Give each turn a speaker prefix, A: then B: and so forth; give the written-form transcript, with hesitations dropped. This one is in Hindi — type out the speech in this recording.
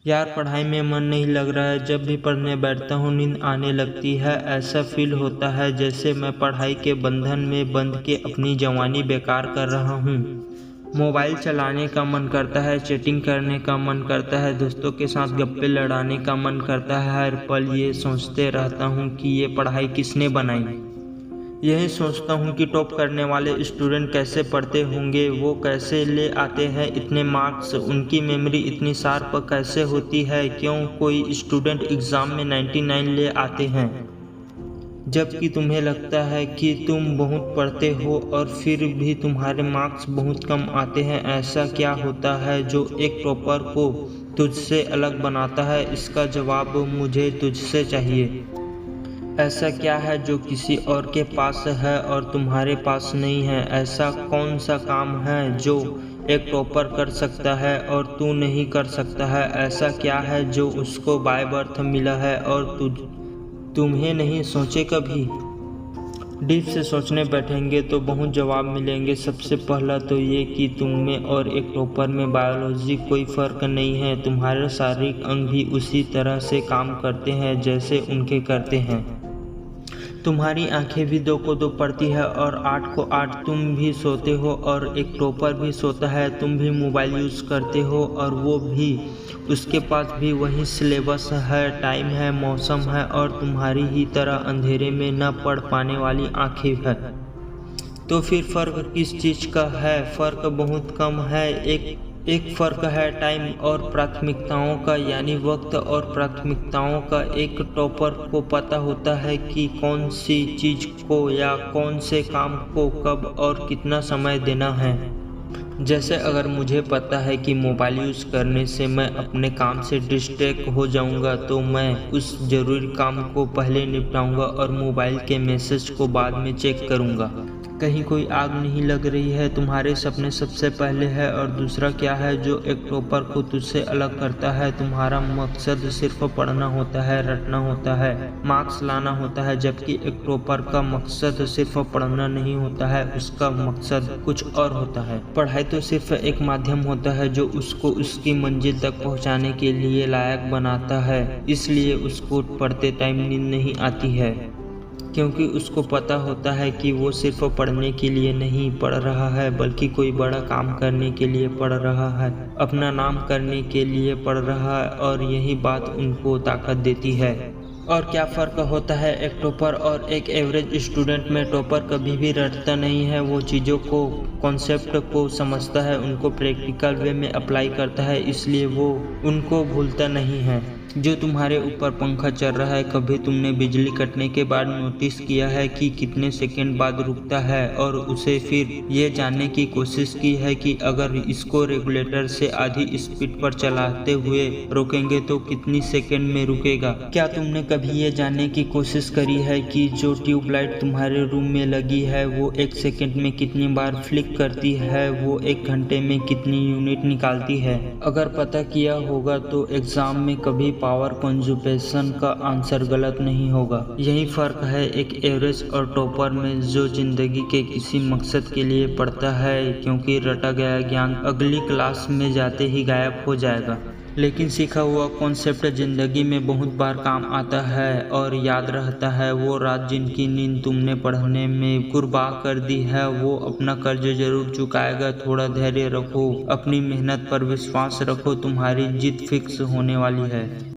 A: यार पढ़ाई में मन नहीं लग रहा है। जब भी पढ़ने बैठता हूँ नींद आने लगती है। ऐसा फील होता है जैसे मैं पढ़ाई के बंधन में बंध के अपनी जवानी बेकार कर रहा हूँ। मोबाइल चलाने का मन करता है, चैटिंग करने का मन करता है, दोस्तों के साथ गप्पे लड़ाने का मन करता है। हर पल ये सोचते रहता हूँ कि ये पढ़ाई किसने बनाई। यही सोचता हूँ कि टॉप करने वाले स्टूडेंट कैसे पढ़ते होंगे, वो कैसे ले आते हैं इतने मार्क्स, उनकी मेमोरी इतनी शार्प कैसे होती है। क्यों कोई स्टूडेंट एग्ज़ाम में 99 ले आते हैं, जबकि तुम्हें लगता है कि तुम बहुत पढ़ते हो और फिर भी तुम्हारे मार्क्स बहुत कम आते हैं। ऐसा क्या होता है जो एक टॉपर को तुझसे अलग बनाता है? इसका जवाब मुझे तुझसे चाहिए। ऐसा क्या है जो किसी और के पास है और तुम्हारे पास नहीं है? ऐसा कौन सा काम है जो एक टॉपर कर सकता है और तू नहीं कर सकता है? ऐसा क्या है जो उसको बाय बर्थ मिला है और तुम्हें नहीं सोचे कभी? डीप से सोचने बैठेंगे तो बहुत जवाब मिलेंगे। सबसे पहला तो ये कि तुम में और एक टॉपर में बायोलॉजी कोई फ़र्क नहीं है। तुम्हारे शारीरिक अंग भी उसी तरह से काम करते हैं जैसे उनके करते हैं। तुम्हारी आंखें भी 2 को 2 पढ़ती है और 8 को 8। तुम भी सोते हो और एक टॉपर भी सोता है। तुम भी मोबाइल यूज़ करते हो और वो भी, उसके पास भी वही सिलेबस है, टाइम है, मौसम है और तुम्हारी ही तरह अंधेरे में न पढ़ पाने वाली आंखें हैं। तो फिर फ़र्क किस चीज़ का है? फ़र्क बहुत कम है। एक फ़र्क है टाइम और प्राथमिकताओं का, यानी वक्त और प्राथमिकताओं का। एक टॉपर को पता होता है कि कौन सी चीज़ को या कौन से काम को कब और कितना समय देना है। जैसे अगर मुझे पता है कि मोबाइल यूज़ करने से मैं अपने काम से डिस्ट्रैक्ट हो जाऊंगा, तो मैं उस ज़रूरी काम को पहले निपटाऊंगा और मोबाइल के मैसेज को बाद में चेक करूंगा। कहीं कोई आग नहीं लग रही है। तुम्हारे सपने सबसे पहले है। और दूसरा क्या है जो एक टॉपर को तुझसे अलग करता है? तुम्हारा मकसद सिर्फ पढ़ना होता है, रटना होता है, मार्क्स लाना होता है, जबकि एक टॉपर का मकसद सिर्फ पढ़ना नहीं होता है, उसका मकसद कुछ और होता है। पढ़ाई तो सिर्फ एक माध्यम होता है जो उसको उसकी मंजिल तक पहुंचाने के लिए लायक बनाता है। इसलिए उसको पढ़ते टाइम नींद नहीं आती है, क्योंकि उसको पता होता है कि वो सिर्फ पढ़ने के लिए नहीं पढ़ रहा है, बल्कि कोई बड़ा काम करने के लिए पढ़ रहा है, अपना नाम करने के लिए पढ़ रहा है। और यही बात उनको ताकत देती है। और क्या फ़र्क होता है एक टॉपर और एक एवरेज स्टूडेंट में? टॉपर कभी भी रटता नहीं है, वो चीज़ों को, कॉन्सेप्ट को समझता है, उनको प्रैक्टिकल वे में अप्लाई करता है, इसलिए वो उनको भूलता नहीं है। जो तुम्हारे ऊपर पंखा चल रहा है, कभी तुमने बिजली कटने के बाद नोटिस किया है कि कितने सेकंड बाद रुकता है? और उसे फिर ये जानने की कोशिश की है कि अगर इसको रेगुलेटर से आधी स्पीड पर चलाते हुए रोकेंगे तो कितनी सेकंड में रुकेगा? क्या तुमने कभी ये जानने की कोशिश करी है कि जो ट्यूबलाइट तुम्हारे रूम में लगी है वो 1 सेकंड में कितनी बार फ्लिक करती है, वो 1 घंटे में कितनी यूनिट निकालती है? अगर पता किया होगा तो एग्ज़ाम में कभी पावर कंजुगेशन का आंसर गलत नहीं होगा। यही फ़र्क है एक एवरेज और टॉपर में, जो ज़िंदगी के किसी मकसद के लिए पढ़ता है, क्योंकि रटा गया ज्ञान अगली क्लास में जाते ही गायब हो जाएगा, लेकिन सीखा हुआ कॉन्सेप्ट ज़िंदगी में बहुत बार काम आता है और याद रहता है। वो रात जिनकी नींद तुमने पढ़ने में कुर्बान कर दी है, वो अपना कर्ज जरूर चुकाएगा। थोड़ा धैर्य रखो, अपनी मेहनत पर विश्वास रखो, तुम्हारी जीत फिक्स होने वाली है।